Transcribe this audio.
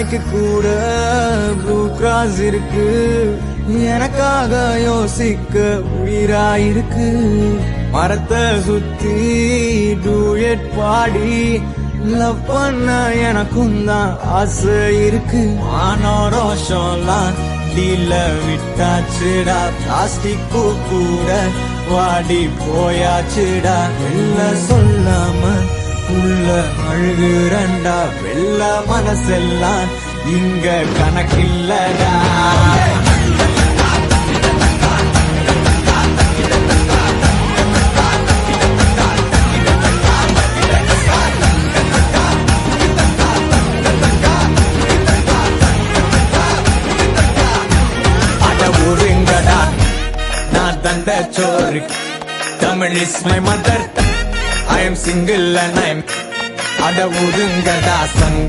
நாய்க்கு கூட blue cross இருக்கு, எனக்காக யோசிக்க உயிராயிருக்கு. மரத்தை சுத்தி டூயட் பாடி லவ் பண்ண எனக்கும் தான் ஆசை இருக்கு. மானோரோஷம்லாம் டீல விட்டாச்சுடா, பிளாஸ்டிக் கூட வாடி போயாச்சுடா. வெள்ள சொல்லாம உள்ள அழுகுறண்டா, வெள்ள மனசெல்லாம் இங்க கணக்கில்லடா. Chori, Tamil is my mother. I am single and I am Ada Udungada Sang.